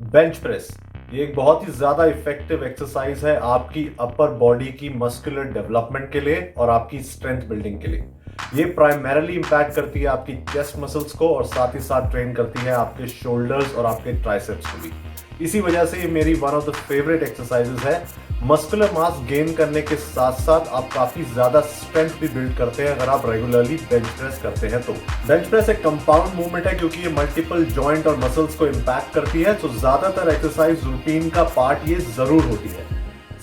Bench press ये एक बहुत ही ज्यादा इफेक्टिव एक्सरसाइज है आपकी अपर बॉडी की मस्कुलर डेवलपमेंट के लिए और आपकी स्ट्रेंथ बिल्डिंग के लिए। ये प्राइमरीली इंपैक्ट करती है आपकी चेस्ट मसल्स को और साथ ही साथ ट्रेन करती है आपके शोल्डर्स और आपके ट्राइसेप्स को भी। इसी वजह से ये मेरी one of the favourite exercises है। मस्कुलर मास गेन करने के साथ साथ आप काफी ज्यादा स्ट्रेंथ भी बिल्ड करते हैं अगर आप रेगुलरली बेंच प्रेस करते हैं तो। बेंच प्रेस एक कंपाउंड मूवमेंट है क्योंकि ये मल्टीपल जॉइंट और मसल्स को इंपैक्ट करती है, तो ज्यादातर एक्सरसाइज रूटीन का पार्ट ये जरूर होती है।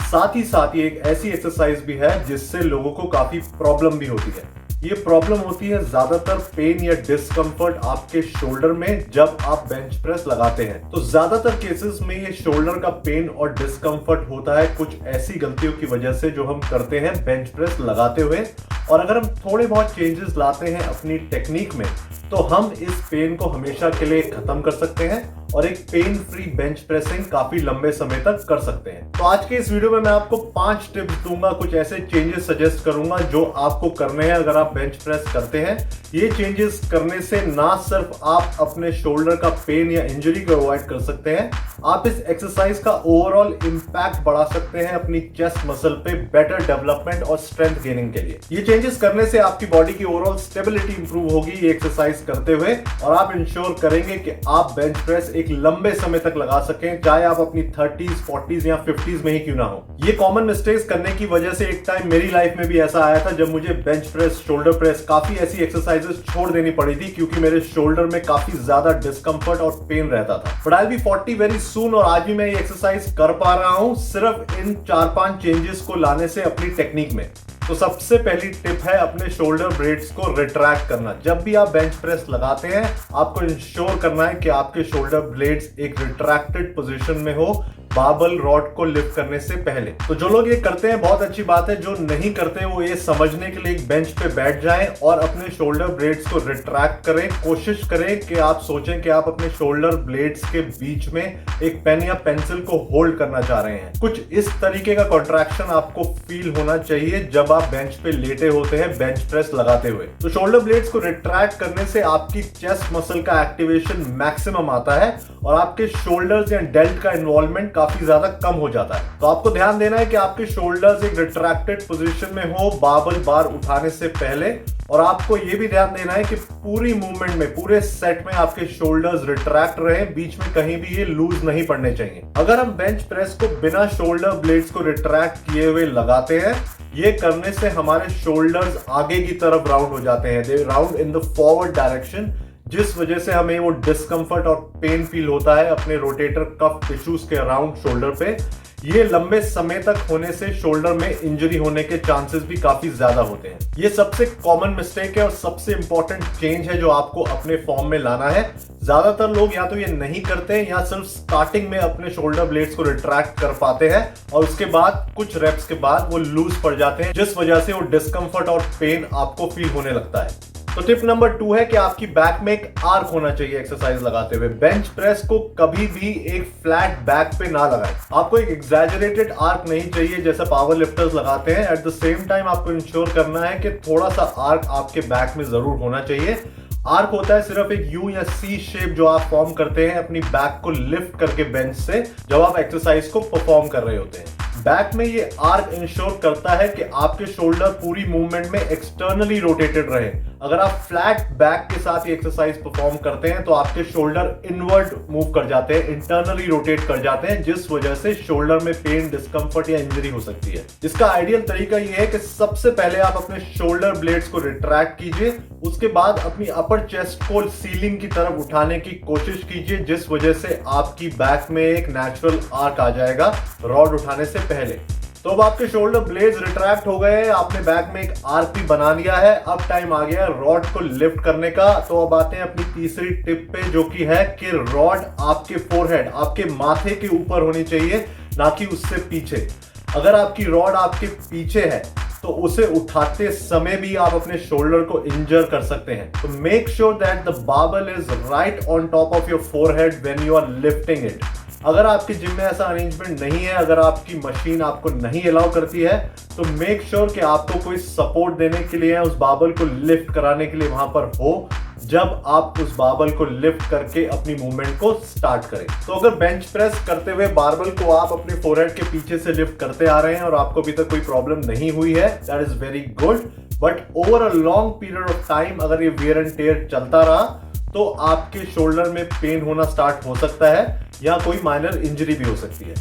साथ ही साथ ये एक ऐसी एक्सरसाइज भी है जिससे लोगों को काफी प्रॉब्लम भी होती है। ये प्रॉब्लम होती है ज्यादातर पेन या डिस्कंफर्ट आपके शोल्डर में जब आप बेंच प्रेस लगाते हैं। तो ज्यादातर केसेस में ये शोल्डर का पेन और डिस्कंफर्ट होता है कुछ ऐसी गलतियों की वजह से जो हम करते हैं बेंच प्रेस लगाते हुए। और अगर हम थोड़े बहुत चेंजेस लाते हैं अपनी टेक्निक में तो हम इस पेन को हमेशा के लिए खत्म कर सकते हैं और एक पेन फ्री बेंच प्रेसिंग काफी लंबे समय तक कर सकते हैं। तो आज के इस वीडियो में मैं आपको 5 टिप्स दूंगा, कुछ ऐसे चेंजेस सजेस्ट करूंगा जो आपको करने हैं अगर आप बेंच प्रेस करते हैं। ये चेंजेस करने से ना सिर्फ आप अपने शोल्डर का पेन या इंजरी को अवॉइड कर सकते हैं, आप इस एक्सरसाइज का ओवरऑल इंपैक्ट बढ़ा सकते हैं अपनी चेस्ट मसल पे बेटर डेवलपमेंट और स्ट्रेंथ गेनिंग के लिए। ये चेंजेस करने से आपकी बॉडी की ओवरऑल स्टेबिलिटी इंप्रूव होगी ये एक्सरसाइज करते हुए, और आप इंश्योर करेंगे कि आप बेंच प्रेस एक लंबे समय तक लगा सकें, चाहे आप अपनी 30s, 40s या 50s में ही क्यों ना हो। ये कॉमन मिस्टेक्स करने की वजह से एक टाइम मेरी लाइफ में भी ऐसा आया था जब मुझे बेंच प्रेस, शोल्डर प्रेस, काफी ऐसी एक्सरसाइजेस छोड़ देनी पड़ी थी क्योंकि मेरे शोल्डर में काफी ज्यादा डिस्कंफर्ट और पेन रहता था। But I be 40 very soon और आज भी मैं ये एक्सरसाइज कर पा रहा हूं सिर्फ इन 4-5 चेंजेस को लाने से अपनी टेक्निक में। तो सबसे पहली टिप है अपने शोल्डर ब्लेड्स को रिट्रैक्ट करना। जब भी आप बेंच प्रेस लगाते हैं आपको इंश्योर करना है कि आपके शोल्डर ब्लेड्स एक रिट्रैक्टेड पोजीशन में हो बार्बल रॉड को लिफ्ट करने से पहले। तो जो लोग ये करते हैं बहुत अच्छी बात है, जो नहीं करते वो ये समझने के लिए एक बेंच पे बैठ जाएं और अपने शोल्डर ब्लेड्स को रिट्रैक्ट करें। कोशिश करें कि आप सोचें कि आप अपने शोल्डर ब्लेड्स के बीच में एक पेन या पेंसिल को होल्ड करना चाह रहे हैं। कुछ इस तरीके का कॉन्ट्रैक्शन आपको फील होना चाहिए जब आप बेंच पे लेटे होते हैं बेंच प्रेस लगाते हुए। तो शोल्डर ब्लेड्स को रिट्रैक्ट करने से आपकी चेस्ट मसल का एक्टिवेशन मैक्सिमम आता है और आपके शोल्डर्स या डेल्ट का इन्वॉल्वमेंट काफी ज्यादा कम हो जाता है। तो आपको ध्यान देना है कि आपके शोल्डर्स एक रिट्रैक्टेड पोजीशन में हो बार्बल बार उठाने से पहले, और आपको यह भी ध्यान देना है कि पूरी मूवमेंट में, पूरे सेट में आपके शोल्डर्स रिट्रैक्ट रहे, बीच में कहीं भी ये लूज नहीं पड़ने चाहिए। अगर हम बेंच प्रेस को बिना शोल्डर ब्लेड्स को रिट्रैक्ट किए हुए लगाते हैं, ये करने से हमारे शोल्डर्स आगे की तरफ राउंड हो जाते हैं, they round in the forward direction, जिस वजह से हमें वो डिस्कंफर्ट और पेन फील होता है अपने रोटेटर कफ टिश्यूज के अराउंड शोल्डर पे। ये लंबे समय तक होने से शोल्डर में इंजरी होने के चांसेस भी काफी ज्यादा होते हैं। ये सबसे कॉमन मिस्टेक है और सबसे इंपॉर्टेंट चेंज है जो आपको अपने फॉर्म में लाना है। ज्यादातर लोग या तो ये नहीं करते हैं या सिर्फ स्टार्टिंग में अपने शोल्डर ब्लेड्स को रिट्रैक्ट कर पाते हैं और उसके बाद कुछ रेप्स के बाद वो लूज पड़ जाते हैं, जिस वजह से वो डिस्कंफर्ट और पेन आपको फील होने लगता है। तो टिप नंबर 2 है कि आपकी बैक में एक आर्क होना चाहिए एक्सरसाइज लगाते हुए। बेंच प्रेस को कभी भी एक फ्लैट बैक पे ना लगाएं। आपको एक एग्जैजरेटेड आर्क नहीं चाहिए जैसा पावर लिफ्टर्स लगाते हैं। एट द सेम टाइम आपको इंश्योर करना है कि थोड़ा सा आर्क आपके बैक में जरूर होना चाहिए। आर्क होता है सिर्फ एक यू या सी शेप जो आप फॉर्म करते हैं अपनी बैक को लिफ्ट करके बेंच से जब आप एक्सरसाइज को परफॉर्म कर रहे होते हैं। बैक में ये आर्क इंश्योर करता है कि आपके शोल्डर पूरी मूवमेंट में एक्सटर्नली रोटेटेड रहे। अगर आप फ्लैट बैक के साथ ये एक्सरसाइज परफॉर्म करते हैं तो आपके शोल्डर इनवर्ड मूव कर जाते हैं, इंटरनली रोटेट कर जाते हैं, जिस वजह से शोल्डर में पेन, डिस्कंफर्ट या इंजरी हो सकती है। इसका आइडियल तरीका ये है कि सबसे पहले आप अपने शोल्डर ब्लेड्स को रिट्रैक्ट कीजिए, उसके बाद अपनी अपर चेस्ट को सीलिंग की तरफ उठाने की कोशिश कीजिए, जिस वजह से आपकी बैक में एक नेचुरल आर्क आ जाएगा रॉड उठाने से पहले। तो अब आपके शोल्डर ब्लेड्स रिट्रैक्ट हो गए, आपने बैक में एक आर्क भी बना लिया है। अब टाइम आ गया रॉड को लिफ्ट करने का। तो अब आते हैं अपनी तीसरी टिप पे, जो कि है कि रॉड आपके फोरहेड, आपके माथे के ऊपर होनी चाहिए, ना कि उससे पीछे। अगर आपकी रॉड आपके पीछे है तो उसे उठाते समय भी आप अपने शोल्डर को इंजर कर सकते हैं। तो make sure that the barbell is right on top of your forehead when you are lifting it. अगर आपके जिम में ऐसा अरेंजमेंट नहीं है, अगर आपकी मशीन आपको नहीं अलाउ करती है, तो मेक श्योर कि आपको कोई सपोर्ट देने के लिए, उस बारबेल को लिफ्ट कराने के लिए वहां पर हो, जब आप उस बारबेल को लिफ्ट करके अपनी मूवमेंट को स्टार्ट करें। तो अगर बेंच प्रेस करते हुए बारबेल को आप अपने फोरहेड के पीछे से लिफ्ट करते आ रहे हैं और आपको अभी तक कोई प्रॉब्लम नहीं हुई है, that is very good. But over a long period of time अगर ये वियर एंड टेयर चलता रहा तो आपके शोल्डर में पेन होना स्टार्ट हो सकता है या कोई माइनर इंजरी भी हो सकती है।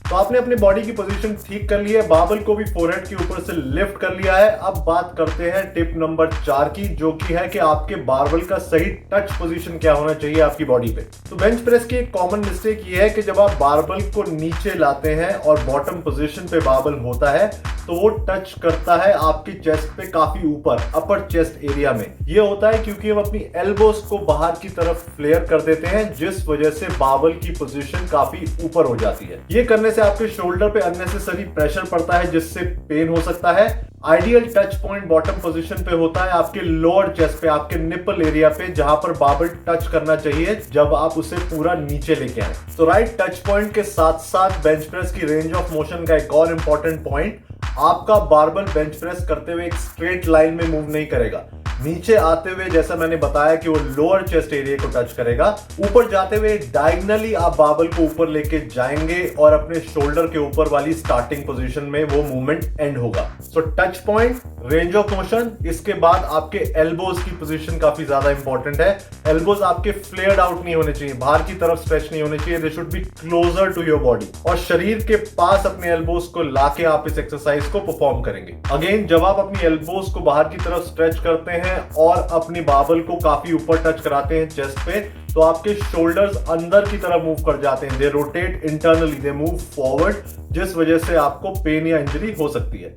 तो आपने अपनी बॉडी की पोजीशन ठीक कर ली है, बारबेल को भी फोरहेड के ऊपर से लिफ्ट कर लिया है। अब बात करते हैं टिप नंबर 4 की, जो कि है कि आपके बारबेल का सही टच पोजीशन क्या होना चाहिए आपकी बॉडी पे। तो बेंच प्रेस की एक कॉमन मिस्टेक ये है कि जब आप बारबेल को नीचे लाते हैं और बॉटम पोजीशन पे बारबेल होता है तो वो टच करता है आपकी चेस्ट पे काफी ऊपर, अपर चेस्ट एरिया में। ये होता है क्योंकि हम अपनी एल्बोस को बाहर की तरफ फ्लेयर कर देते हैं, जिस वजह से बारबेल की पोजीशन काफी ऊपर हो जाती है। ये करने से आपके शोल्डर पे अननेसेसरी प्रेशर पड़ता है, जिससे पेन हो सकता है। Ideal touch point bottom position पे होता है आपके लोअर चेस्ट पे, आपके निपल एरिया पे, जहां पर बारबेल टच करना चाहिए जब आप उसे पूरा नीचे लेके आए। तो राइट टच पॉइंट के साथ साथ बेंच प्रेस की रेंज ऑफ मोशन का एक और इंपॉर्टेंट पॉइंट, आपका बारबेल बेंच प्रेस करते हुए एक स्ट्रेट लाइन में मूव नहीं करेगा। नीचे आते हुए जैसा मैंने बताया कि वो लोअर चेस्ट एरिया को टच करेगा, ऊपर जाते हुए डायगनली आप बारबेल को ऊपर लेके जाएंगे और अपने शोल्डर के ऊपर वाली स्टार्टिंग पोजीशन में वो मूवमेंट एंड होगा। सो touch point, range of motion, इसके बाद आपके एल्बोज की पोजीशन काफी ज्यादा इंपॉर्टेंट है। एल्बोज आपके फ्लेयर्ड आउट नहीं होने चाहिए, बाहर की तरफ स्ट्रेच नहीं होने चाहिए, they should be closer to your body, और शरीर के पास अपने एल्बोज को लाके आप इस एक्सरसाइज को परफॉर्म करेंगे। अगेन, जब आप अपनी एल्बोज को बाहर की तरफ स्ट्रेच करते हैं और अपनी बारबेल को काफी ऊपर टच कराते हैं चेस्ट पे, तो आपके शोल्डर्स अंदर की तरफ मूव कर जाते हैं, they rotate internally, they move forward, जिस वजह से आपको पेन या इंजरी हो सकती है।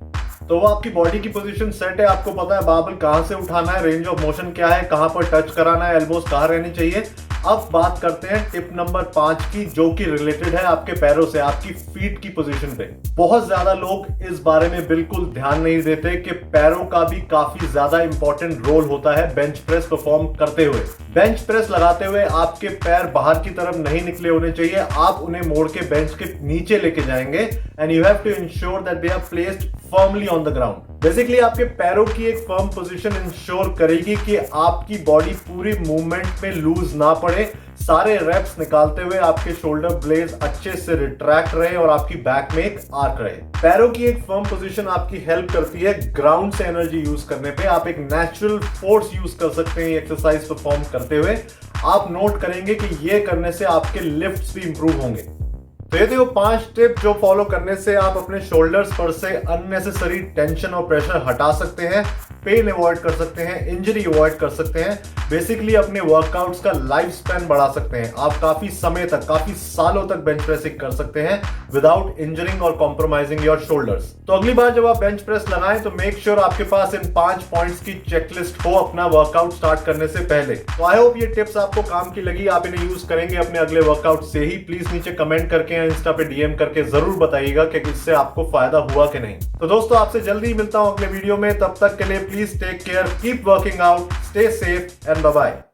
तो वो आपकी बॉडी की पोजीशन सेट है, आपको पता है बारबेल कहां से उठाना है, रेंज ऑफ मोशन क्या है, कहां पर टच कराना है, एल्बोज कहां रहनी चाहिए। अब बात करते हैं टिप नंबर 5 की, जो कि रिलेटेड है आपके पैरों से, आपकी फीट की पोजीशन पे। बहुत ज्यादा लोग इस बारे में बिल्कुल ध्यान नहीं देते कि पैरों का भी काफी ज्यादा इंपॉर्टेंट रोल होता है बेंच प्रेस परफॉर्म करते हुए। बेंच प्रेस लगाते हुए आपके पैर बाहर की तरफ नहीं निकले होने चाहिए, आप उन्हें मोड़ के बेंच के नीचे लेके जाएंगे, and you have to ensure that they are placed firmly on the ground. Basically आपके पैरों की एक फर्म पोजीशन इंश्योर करेगी कि आपकी बॉडी पूरी मूवमेंट में लूज ना पड़े, सारे रेप्स निकालते हुए आपके शोल्डर ब्लेड अच्छे से रिट्रैक्ट रहे और आपकी बैक में एक आर्क रहे। पैरों की एक फर्म पोजीशन आपकी हेल्प करती है ग्राउंड से एनर्जी यूज करने पे। आप एक नेचुरल फोर्स यूज कर सकते हैं एक्सरसाइज परफॉर्म करते हुए। आप नोट करेंगे कि ये करने से आपके लिफ्ट्स भी इंप्रूव होंगे। तो ये थे वो 5 टिप जो फॉलो करने से आप अपने शोल्डर्स पर से अननेसेसरी टेंशन और प्रेशर हटा सकते हैं, पेन अवॉइड कर सकते हैं, इंजरी अवॉइड कर सकते हैं, बेसिकली अपने वर्कआउट्स का लाइफ स्पैन बढ़ा सकते हैं। आप काफी समय तक, काफी सालों तक बेंच प्रेसिंग कर सकते हैं विदाउट इंजरिंग और कॉम्प्रोमाइजिंग योर शोल्डर्स। तो अगली बार जब आप बेंच प्रेस लगाएं तो मेक श्योर आपके पास इन 5 पॉइंट्स की चेकलिस्ट हो अपना वर्कआउट स्टार्ट करने से पहले। तो आई होप ये टिप्स आपको काम की लगी, आप इन्हें यूज करेंगे अपने अगले वर्कआउट से ही। प्लीज नीचे कमेंट करके या इंस्टा पे डीएम करके जरूर बताइएगा कि इससे आपको फायदा हुआ कि नहीं। तो दोस्तों, आपसे जल्दी मिलता हूं अगले वीडियो में, तब तक के लिए please take care, keep working out, stay safe and bye bye.